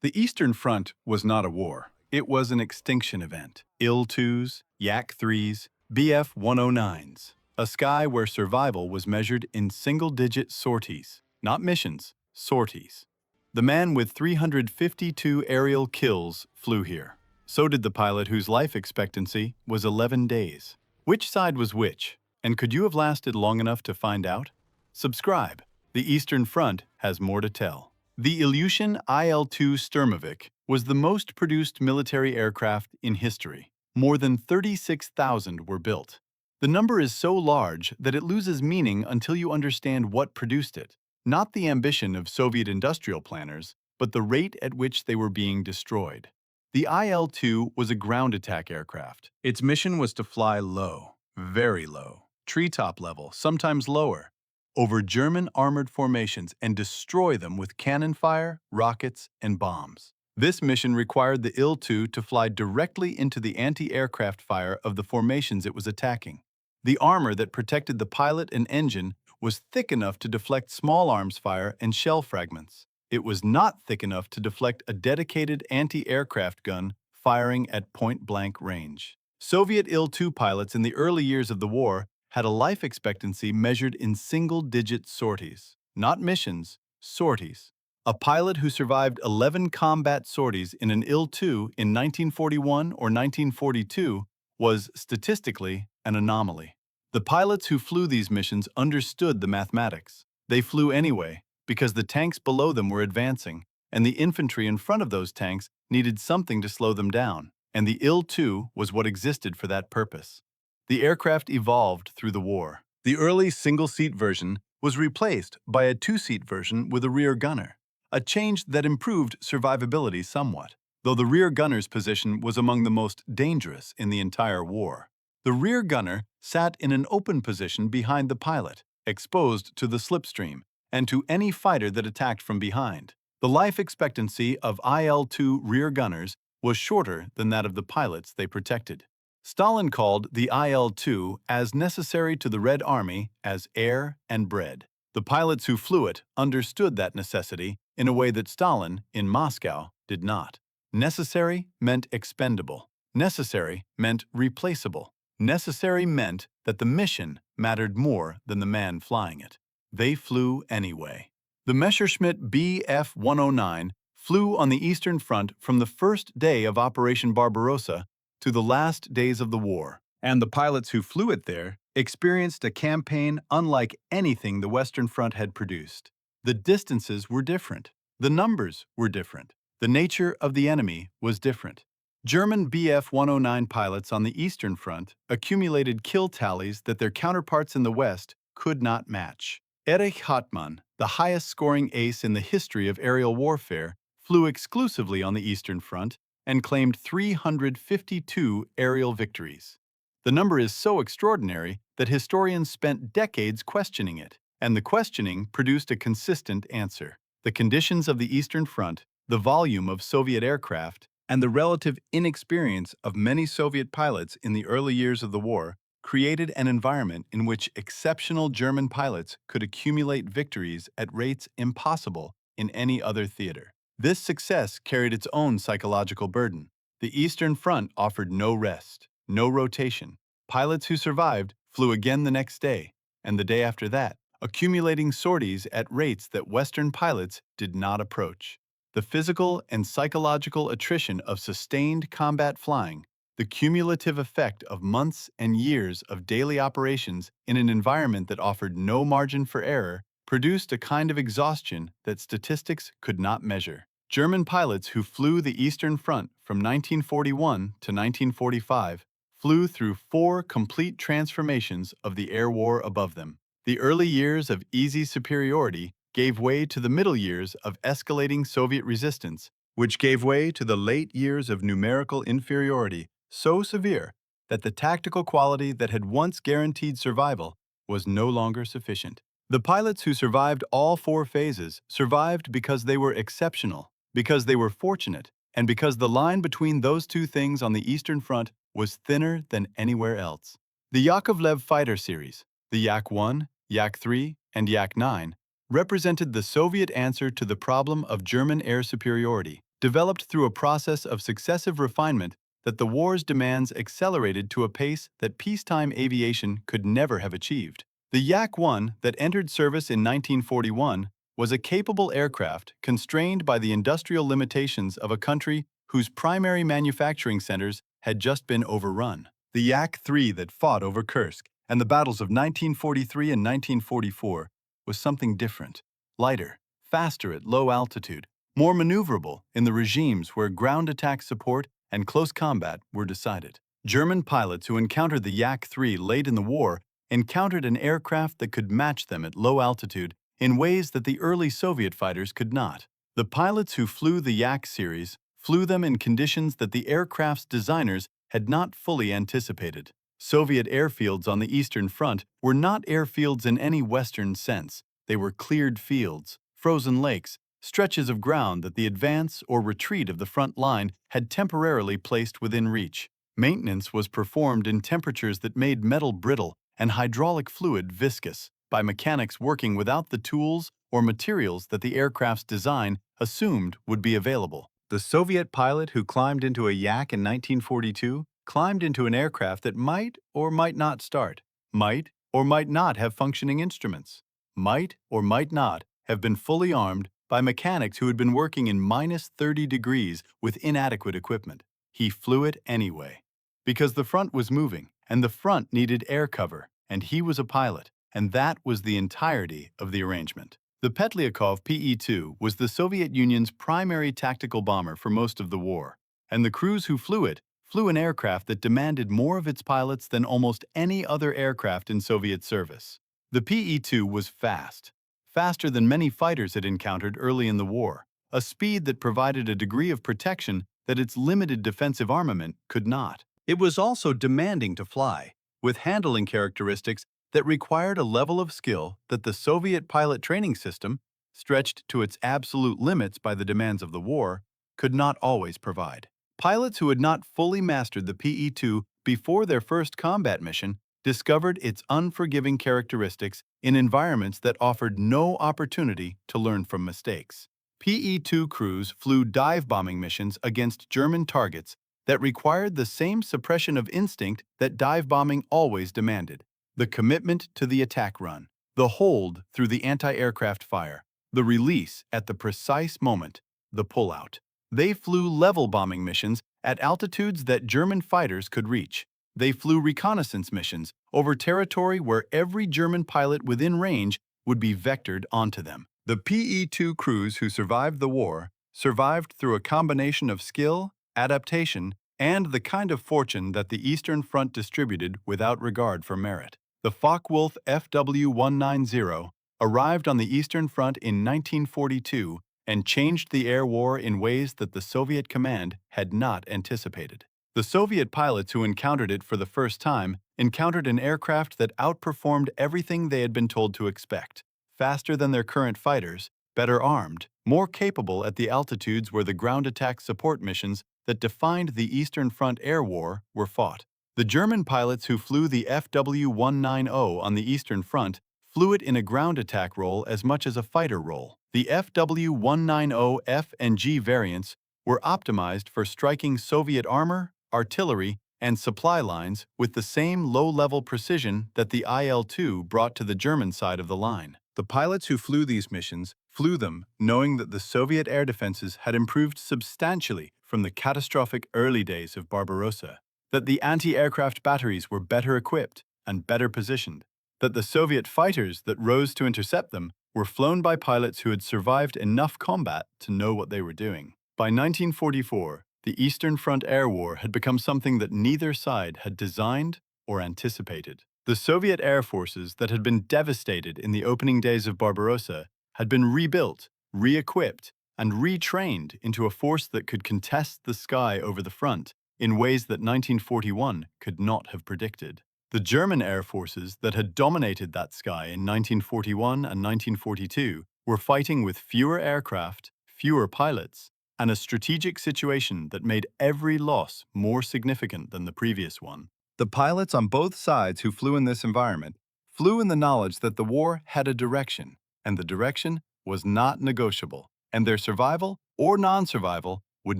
The Eastern Front was not a war. It was an extinction event. Il-2s, Yak-3s, Bf-109s. A sky where survival was measured in single-digit sorties. Not missions, sorties. The man with 352 aerial kills flew here. So did the pilot whose life expectancy was 11 days. Which side was which? And could you have lasted long enough to find out? Subscribe. The Eastern Front has more to tell. The Ilyushin Il-2 Sturmovik was the most produced military aircraft in history. More than 36,000 were built. The number is so large that it loses meaning until you understand what produced it. Not the ambition of Soviet industrial planners, but the rate at which they were being destroyed. The Il-2 was a ground attack aircraft. Its mission was to fly low, very low, treetop level, sometimes lower, over German armored formations and destroy them with cannon fire, rockets, and bombs. This mission required the Il-2 to fly directly into the anti-aircraft fire of the formations it was attacking. The armor that protected the pilot and engine was thick enough to deflect small arms fire and shell fragments. It was not thick enough to deflect a dedicated anti-aircraft gun firing at point-blank range. Soviet Il-2 pilots in the early years of the war had a life expectancy measured in single-digit sorties. Not missions, sorties. A pilot who survived 11 combat sorties in an Il-2 in 1941 or 1942 was, statistically, an anomaly. The pilots who flew these missions understood the mathematics. They flew anyway, because the tanks below them were advancing, and the infantry in front of those tanks needed something to slow them down, and the Il-2 was what existed for that purpose. The aircraft evolved through the war. The early single-seat version was replaced by a two-seat version with a rear gunner, a change that improved survivability somewhat, though the rear gunner's position was among the most dangerous in the entire war. The rear gunner sat in an open position behind the pilot, exposed to the slipstream, and to any fighter that attacked from behind. The life expectancy of Il-2 rear gunners was shorter than that of the pilots they protected. Stalin called the Il-2 as necessary to the Red Army as air and bread. The pilots who flew it understood that necessity in a way that Stalin, in Moscow, did not. Necessary meant expendable. Necessary meant replaceable. Necessary meant that the mission mattered more than the man flying it. They flew anyway. The Messerschmitt Bf-109 flew on the Eastern Front from the first day of Operation Barbarossa to the last days of the war, and the pilots who flew it there experienced a campaign unlike anything the Western Front had produced. The distances were different. The numbers were different. The nature of the enemy was different. German Bf-109 pilots on the Eastern Front accumulated kill tallies that their counterparts in the West could not match. Erich Hartmann, the highest-scoring ace in the history of aerial warfare, flew exclusively on the Eastern Front and claimed 352 aerial victories. The number is so extraordinary that historians spent decades questioning it, and the questioning produced a consistent answer. The conditions of the Eastern Front, the volume of Soviet aircraft, and the relative inexperience of many Soviet pilots in the early years of the war created an environment in which exceptional German pilots could accumulate victories at rates impossible in any other theater. This success carried its own psychological burden. The Eastern Front offered no rest, no rotation. Pilots who survived flew again the next day, and the day after that, accumulating sorties at rates that Western pilots did not approach. The physical and psychological attrition of sustained combat flying, the cumulative effect of months and years of daily operations in an environment that offered no margin for error, produced a kind of exhaustion that statistics could not measure. German pilots who flew the Eastern Front from 1941 to 1945 flew through 4 complete transformations of the air war above them. The early years of easy superiority gave way to the middle years of escalating Soviet resistance, which gave way to the late years of numerical inferiority so severe that the tactical quality that had once guaranteed survival was no longer sufficient. The pilots who survived all 4 phases survived because they were exceptional, because they were fortunate, and because the line between those two things on the Eastern Front was thinner than anywhere else. The Yakovlev fighter series, the Yak-1, Yak-3, and Yak-9, represented the Soviet answer to the problem of German air superiority. developed through a process of successive refinement that the war's demands accelerated to a pace that peacetime aviation could never have achieved. The Yak-1 that entered service in 1941 was a capable aircraft constrained by the industrial limitations of a country whose primary manufacturing centers had just been overrun. The Yak-3 that fought over Kursk and the battles of 1943 and 1944 was something different, lighter, faster at low altitude, more maneuverable in the regimes where ground attack support and close combat were decided. German pilots who encountered the Yak-3 late in the war encountered an aircraft that could match them at low altitude in ways that the early Soviet fighters could not. The pilots who flew the Yak series flew them in conditions that the aircraft's designers had not fully anticipated. Soviet airfields on the Eastern Front were not airfields in any Western sense. They were cleared fields, frozen lakes, stretches of ground that the advance or retreat of the front line had temporarily placed within reach. Maintenance was performed in temperatures that made metal brittle and hydraulic fluid viscous by mechanics working without the tools or materials that the aircraft's design assumed would be available. The Soviet pilot who climbed into a Yak in 1942 climbed into an aircraft that might or might not start, might or might not have functioning instruments, might or might not have been fully armed by mechanics who had been working in minus 30 degrees with inadequate equipment. He flew it anyway. Because the front was moving, and the front needed air cover, and he was a pilot, and that was the entirety of the arrangement. The Petlyakov PE-2 was the Soviet Union's primary tactical bomber for most of the war, and the crews who flew it flew an aircraft that demanded more of its pilots than almost any other aircraft in Soviet service. The PE-2 was fast, faster than many fighters had encountered early in the war, a speed that provided a degree of protection that its limited defensive armament could not. It was also demanding to fly, with handling characteristics that required a level of skill that the Soviet pilot training system, stretched to its absolute limits by the demands of the war, could not always provide. Pilots who had not fully mastered the PE-2 before their first combat mission discovered its unforgiving characteristics in environments that offered no opportunity to learn from mistakes. PE-2 crews flew dive-bombing missions against German targets that required the same suppression of instinct that dive bombing always demanded: the commitment to the attack run, the hold through the anti-aircraft fire, the release at the precise moment, the pullout. They flew level bombing missions at altitudes that German fighters could reach. They flew reconnaissance missions over territory where every German pilot within range would be vectored onto them. The PE-2 crews who survived the war survived through a combination of skill, adaptation, and the kind of fortune that the Eastern Front distributed without regard for merit. The Focke-Wulf FW-190 arrived on the Eastern Front in 1942 and changed the air war in ways that the Soviet command had not anticipated. The Soviet pilots who encountered it for the first time encountered an aircraft that outperformed everything they had been told to expect: faster than their current fighters, better armed, more capable at the altitudes where the ground attack support missions that defined the Eastern Front air war were fought. The German pilots who flew the FW-190 on the Eastern Front flew it in a ground attack role as much as a fighter role. The FW-190 F and G variants were optimized for striking Soviet armor, artillery, and supply lines with the same low-level precision that the IL-2 brought to the German side of the line. The pilots who flew these missions flew them knowing that the Soviet air defenses had improved substantially from the catastrophic early days of Barbarossa, that the anti-aircraft batteries were better equipped and better positioned, that the Soviet fighters that rose to intercept them were flown by pilots who had survived enough combat to know what they were doing. By 1944, the Eastern Front air war had become something that neither side had designed or anticipated. The Soviet air forces that had been devastated in the opening days of Barbarossa had been rebuilt, re-equipped, and retrained into a force that could contest the sky over the front in ways that 1941 could not have predicted. The German air forces that had dominated that sky in 1941 and 1942 were fighting with fewer aircraft, fewer pilots, and a strategic situation that made every loss more significant than the previous one. The pilots on both sides who flew in this environment flew in the knowledge that the war had a direction, and the direction was not negotiable, and their survival or non-survival would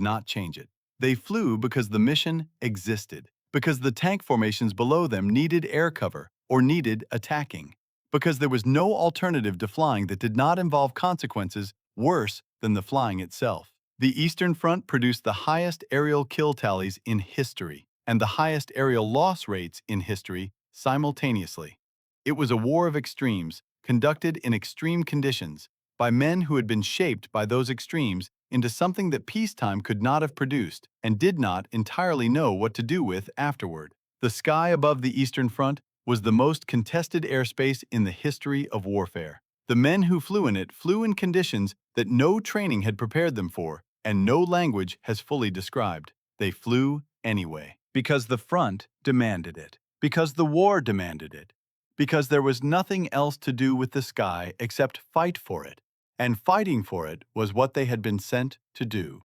not change it. They flew because the mission existed, because the tank formations below them needed air cover or needed attacking, because there was no alternative to flying that did not involve consequences worse than the flying itself. The Eastern Front produced the highest aerial kill tallies in history and the highest aerial loss rates in history simultaneously. It was a war of extremes, conducted in extreme conditions, by men who had been shaped by those extremes into something that peacetime could not have produced and did not entirely know what to do with afterward. The sky above the Eastern Front was the most contested airspace in the history of warfare. The men who flew in it flew in conditions that no training had prepared them for and no language has fully described. They flew anyway. Because the front demanded it. Because the war demanded it. Because there was nothing else to do with the sky except fight for it. And fighting for it was what they had been sent to do.